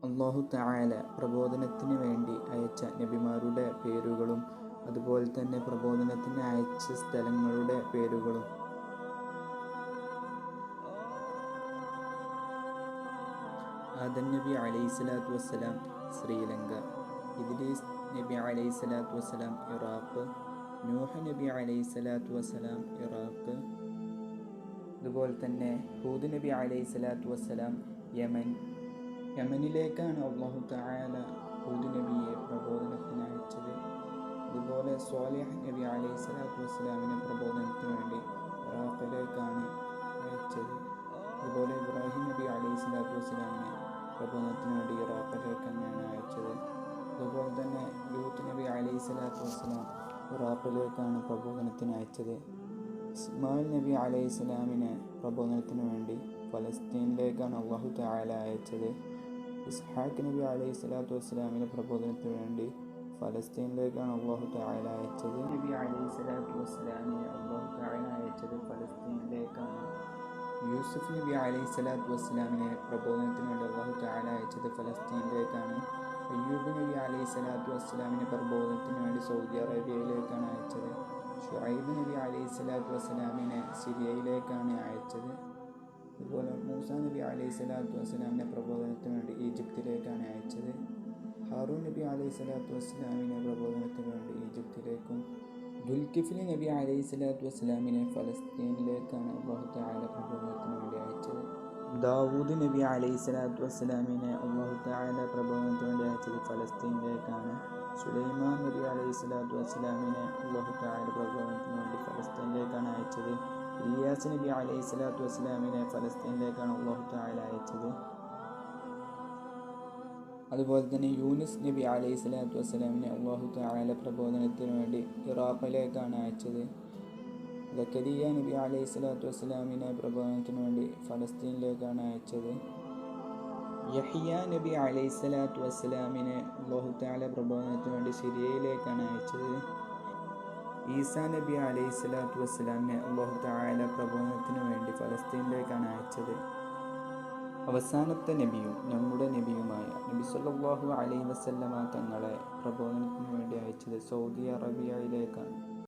അല്ലാഹു തആല പ്രബോധനത്തിന് വേണ്ടി അയച്ച നബിമാരുടെ പേരുകളും അതുപോലെ തന്നെ പ്രബോധനത്തിന് അയച്ച സ്ഥലങ്ങളുടെ പേരുകളും. ആദം നബി അലൈഹിസ്സലാത്തു വസ്സലാം ശ്രീലങ്ക, ഇദ്രീസ് നബി അലൈഹിസ്സലാത്തു വസ്സലാം ഇറാഖ്, നൂഹ് നബി അലൈഹിസ്സലാത്തു വസ്സലാം ഇറാഖ്, അതുപോലെ തന്നെ ഹൂദ് നബി അലൈഹിസ്സലാത്തു വസ്സലാം യമൻ. യമനിലേക്കാണ് അല്ലാഹു തആല ഹൂദ് നബിയെ പ്രബോധനത്തിന് അയച്ചത്. അതുപോലെ സ്വാലിഹ് നബി അലൈഹിസ്സലാത്തു വസ്സലാമിനെ പ്രബോധനത്തിന് വേണ്ടി ഇറാഖിലേക്കാണ് അയച്ചത്. അതുപോലെ ഇബ്രാഹിം നബി അലൈഹിസ്സലാത്തു വസ്സലാമിനെ പ്രബോധനത്തിന് വേണ്ടി ഇറാഖിലേക്ക് തന്നെയാണ് അയച്ചത്. അതുപോലെ തന്നെ ലൂത്ത് നബി അലൈഹിസ്സലാത്തു വസ്സലാം ഇറാഖിലേക്കാണ് പ്രബോധനത്തിന് അയച്ചത്. ഇസ്മായിൽ നബി അലൈഹിസ്സലാമിനെ പ്രബോധനത്തിന് വേണ്ടി ഫലസ്തീനിലേക്കാണ് അല്ലാഹു തആല അയച്ചത്. ഇസ്ഹാഖ് നബി അലൈഹിസ്സലാത്തു വസ്സലാമിനെ പ്രബോധനത്തിന് വേണ്ടി ഫലസ്തീനിലേക്കാണ് അല്ലാഹു തആല അയച്ചത്. നബി അലൈഹിസ്സലാത്തു വസ്സലാമിനെ അല്ലാഹു തആല അയച്ചത് ഫലസ്തീനിലേക്കാണ്. യൂസുഫ് നബി അലൈഹിസ്സലാത്തു വസ്സലാമിനെ പ്രബോധനത്തിന് വേണ്ടി അല്ലാഹു തആല അയച്ചത് ഫലസ്തീനിലേക്കാണ്. അയ്യൂബ് നബി അലൈഹിസ്സലാത്തു വസ്സലാമിനെ പ്രബോധനത്തിന് വേണ്ടി സൗദി അറേബ്യയിലേക്കാണ് അയച്ചത്. ഷുഐബ് നബി അലൈഹിസ്സലാത്തു വസ്സലാമിനെ സിറിയയിലേക്കാണ് അയച്ചത്. അതുപോലെ മൂസ നബി അലൈഹിസ്സലാത്തു വസ്സലാമിനെ പ്രബോധനത്തിന് വേണ്ടി ഈജിപ്തിലേക്കാണ് അയച്ചത്. ഹാറൂൻ നബി അലൈഹിസ്സലാത്തു വസ്സലാമിനെ പ്രബോധനത്തിന് വേണ്ടി ഈജിപ്തിലേക്കും ദുൽകിഫ്ലി നബി അലൈഹിസ്സലാത്തു വസ്സലാമിനെ ഫലസ്തീനിലേക്കാണ് അല്ലാഹു തആല പ്രബോധനത്തിന് വേണ്ടി അയച്ചത്. ദാവൂദ് നബി അലൈഹിസ്സലാത്തു വസ്സലാമിനെ അല്ലാഹു തആല പ്രബോധനത്തിന് വേണ്ടി അയച്ചത് ഫലസ്തീനിലേക്കാണ്. സുലൈമാൻ നബി അലൈഹിസ്സലാത്തു വസ്സലാമിനെ അല്ലാഹു തആല പ്രബോധനത്തിന് വേണ്ടി ഫലസ്തീനിലേക്കാണ് അയച്ചത്. ഇലിയാസ് നബി അലൈഹിസ്സലാത്തു വസ്സലാമിനെ ഫലസ്തീനിലേക്കാണ് അല്ലാഹു തആല അയച്ചത്. അതുപോലെ തന്നെ യൂനുസ് നബി അലൈഹിസ്സലാത്തു വസ്സലാമിനെ അല്ലാഹു തആല പ്രബോധനത്തിന് വേണ്ടി ഇറാഖിലേക്കാണ് അയച്ചത്. സക്കരിയ നബി അലൈഹിസ്സലാത്തു വസ്സലാമിനെ പ്രബോധനത്തിന് വേണ്ടി ഫലസ്തീനിലേക്കാണ് അയച്ചത്. യഹ്യ നബി അലൈഹിസ്സലാത്തു വസ്സലാമിനെ അല്ലാഹു തആല പ്രബോധനത്തിന് വേണ്ടി സിറിയയിലേക്കാണ് അയച്ചത്. ഈസാ നബി അലൈഹിസ്സലാത്തു വസ്സലാമിനെ അല്ലാഹു തആല പ്രബോധനത്തിന് വേണ്ടി ഫലസ്തീനിലേക്കാണ് അയച്ചത്. അവസാനത്തെ നബിയും നമ്മുടെ നബിയുമായ നബി സല്ലല്ലാഹു അലൈഹി വസല്ലമ തങ്ങളെ പ്രബോധനത്തിന് വേണ്ടി അയച്ചത് സൗദി അറേബ്യയിലേക്കാണ്.